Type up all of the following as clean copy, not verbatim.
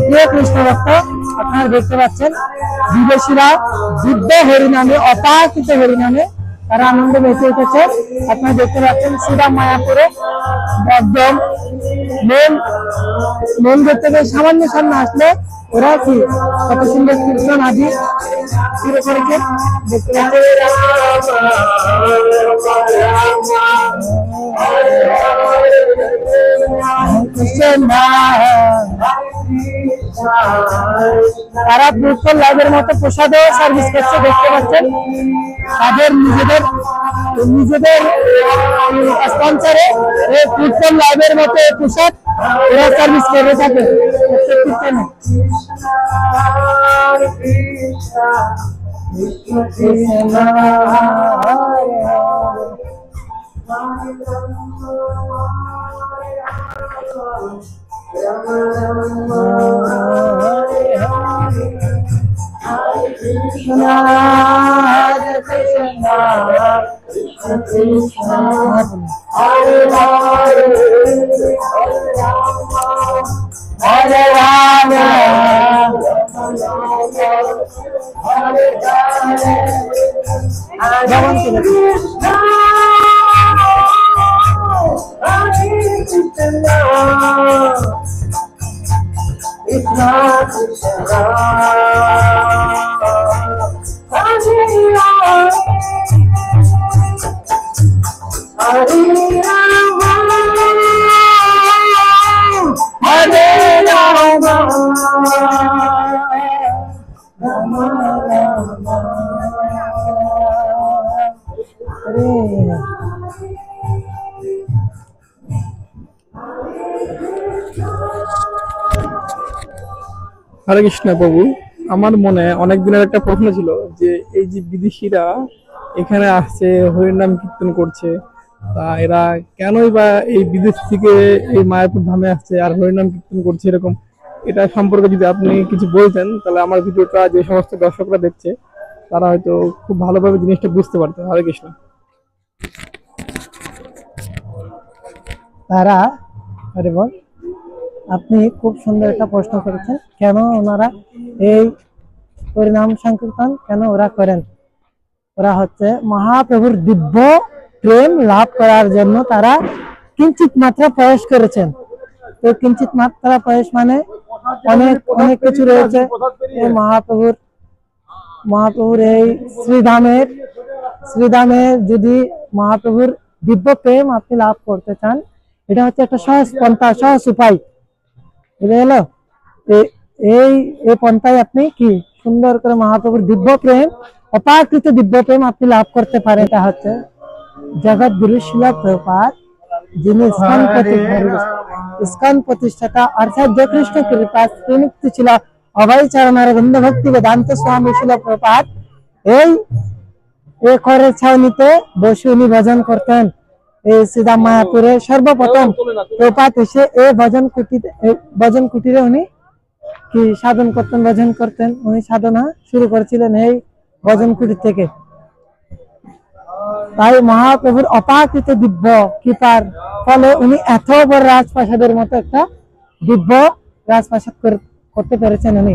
প্রিয় কৃষ্ণ ভক্ত, আপনারা দেখতে পাচ্ছেন বিদেশিরা যুদ্ধ হরিনামে, অপাকৃত হরিনামে তারা আনন্দ মেতে উঠেছে। আপনারা দেখতে পাচ্ছেন শ্রীরাম মায়াপুরে একদম মন্দির থেকে সামান্য সামনে আসলে ওরা কি কত সুন্দর কীর্তন আদি শুরু করেছে দেখতে তারা ফুটবল লাইভের মতো প্রসাদও সার্ভিস করছে দেখতে পাচ্ছেন। তাদের নিজেদের স্পন্সরে এই ফুটবল লাইভের মতো প্রসাদ ওরা সার্ভিস করে থাকে। হরে কৃষ্ণ প্রভু, আমার মনে অনেক দিনের একটা প্রশ্ন ছিল যে এই যে বিদেশিরা এখানে আসছে হরিনাম কীর্তন করছে, তা এরা কেনই বা এই বিদেশ থেকে এই মায়াপুর ধামে আসছে আর হরিনাম কীর্তন করছে এরকম, এটা সম্পর্কে যদি আপনি কিছু বলতেন তাহলে আমার ভিডিওটা যে সমস্ত দর্শকরা দেখছে তারা হয়তো খুব ভালোভাবে জিনিসটা বুঝতে পারতো। হরে কৃষ্ণ। তারা আরে বল, আপনি খুব সুন্দর একটা প্রশ্ন করেছেন। কেন ওনারা এই হরিনাম সংকীর্তন কেন ওরা করেন? ওরা হচ্ছে মহাপ্রভুর দিব্য প্রেম লাভ করার জন্য তারা কিঞ্চিত মাত্রা প্রয়াস করেছেন। তো কিঞ্চিত মাত্রা প্রয়াস মানে অনেক অনেক কিছু রয়েছে। এই মহাপ্রভুর এই শ্রীধামে যদি মহাপ্রভুর দিব্য প্রেম আপনি লাভ করতে চান, এটা হচ্ছে একটা সহজ পন্থা, সহজ উপায়। বুঝে গেল? এই পন্থায় আপনি কি সুন্দর করে মহাপ্রভুর দিব্য প্রেম, অপাকৃত দিব্য প্রেম আপনি লাভ করতে পারেন। এটা হচ্ছে জগৎ গুরু শিলা প্রভুপাদ, যিনি ইস্কন প্রতিষ্ঠাতা অর্থাৎ যে কৃষ্ণ কৃপা শ্রীমুক্ত ছিল অভয় চরণার বৃন্দ ভক্তি বেদান্ত স্বামী শিলা প্রভুপাদ এই খড়ের ছাউনিতে বসে উনি ভজন করতেন। এই শ্রীধাম মায়াপুরে সর্বপ্রথম প্রপাত এসে এই ভজন কুটিরে উনি কি সাধন করতেন, ভজন করতেন। উনি সাধনা শুরু করেছিলেন এই ভজন কুটির থেকে। তাই মহাপ্রভুর অপাকৃত দিব্য কৃপার ফলে উনি এত বড় রাজপ্রাসাদের মতো একটা দিব্য রাজপ্রাসাদ করতে পেরেছেন উনি।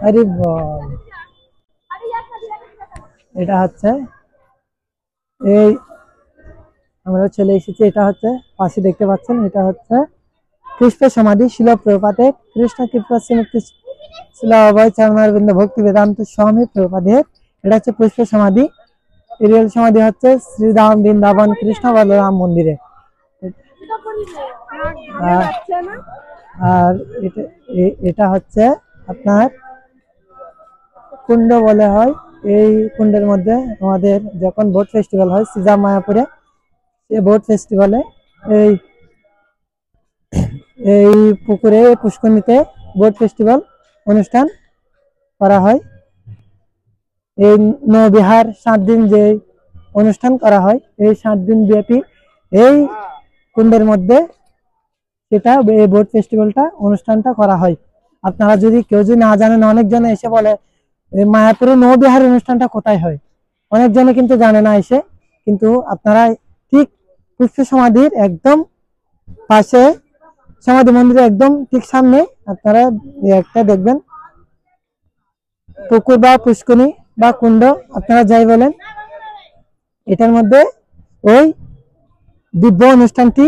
আরে এটা হচ্ছে এই আমরা চলে এসেছি, এটা হচ্ছে পাশে দেখতে পাচ্ছেন, এটা হচ্ছে কৃষ্ণ সমাধি শিল প্রভুপাদের, কৃষ্ণ কৃপা শ্রীমুক্তি শিল অভয় চরণারবিন্দ ভক্তি বেদান্ত স্বামী প্রভুপাদের। এটা হচ্ছে পুষ্প সমাধি। রিয়েল সমাধি হচ্ছে শ্রীধাম বৃন্দাবন কৃষ্ণ বলরাম মন্দিরে। আর এটা হচ্ছে আপনার কুণ্ড বলে হয়। এই কুণ্ডের মধ্যে আমাদের যখন বোট ফেস্টিভ্যাল হয় শ্রীধাম মায়াপুরে, এই বোট ফেস্টিভ্যালে এই পুকুরে পুষ্করণীতে বোট ফেস্টিভ্যাল অনুষ্ঠান করা হয়। এই নৌবিহার 7 দিন যে অনুষ্ঠান করা হয়, এই 7 দিন ব্যাপী এই কুণ্ডের মধ্যে সেটা এই বোট ফেস্টিভ্যালটা অনুষ্ঠানটা করা হয়। আপনারা যদি কেউ যদি না জানেন, অনেকজনে এসে বলে মায়াপুরে নৌবিহার অনুষ্ঠানটা কোথায় হয়, অনেকজনে কিন্তু জানে না এসে। কিন্তু আপনারা ঠিক পুষ্প সমাধির একদম পাশে সমাধি মন্দিরের একদম ঠিক সামনে আপনারা একটা দেখবেন পুকুর বা পুষ্করণী বা কুণ্ড, আপনারা যাই বলেন, এটার মধ্যে ওই দিব্য অনুষ্ঠানটি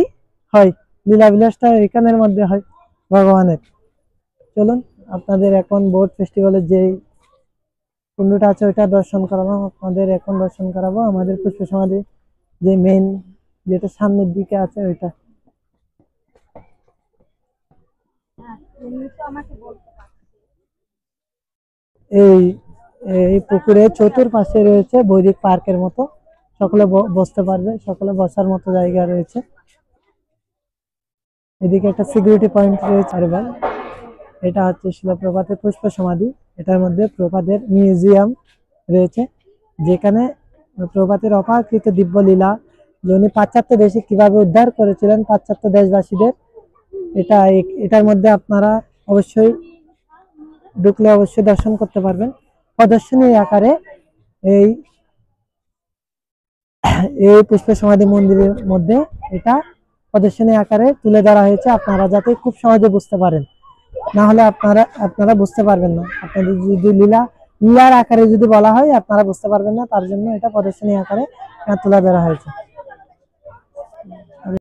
হয়, লীলা বিলাসটা এখানের মধ্যে হয় ভগবানের। চলুন আপনাদের এখন বোট ফেস্টিভ্যালের যে কুণ্ডটা আছে ওইটা দর্শন করাবো, আপনাদের এখন দর্শন করাবো আমাদের পুষ্প সমাধি যে মেইন যেটা সামনের দিকে আছে ওইটা। এই এই পুকুরে চতুর্পাশে রয়েছে বৈদিক পার্কের মতো, সকলে বসতে পারবে, সকলে বসার মতো জায়গা রয়েছে। এদিকে একটা সিকিউরিটি পয়েন্ট রয়েছে। আর ভাই এটা হচ্ছে শিলপ্রপাতের পুষ্প সমাধি, এটার মধ্যে প্রপাতের মিউজিয়াম রয়েছে, যেখানে প্রপাতের অপাকৃত দিব্য লীলা যে উনি পাশ্চাত্য দেশে কিভাবে উদ্ধার করেছিলেন পাশ্চাত্য দেশবাসীদের, এটার মধ্যে আপনারা অবশ্যই ঢুকলে অবশ্যই দর্শন করতে পারবেন। প্রদর্শনী আকারে এই এই পুষ্প সমাধি মন্দিরের মধ্যে এটা প্রদর্শনী আকারে তুলে ধরা হয়েছে, আপনারা যাতে খুব সহজে বুঝতে পারেন, না হলে আপনারা বুঝতে পারবেন না। আপনাদের যদি লীলার আকারে যদি বলা হয় আপনারা বুঝতে পারবেন না, তার জন্য এটা প্রদর্শনী আকারে তুলে ধরা হয়েছে।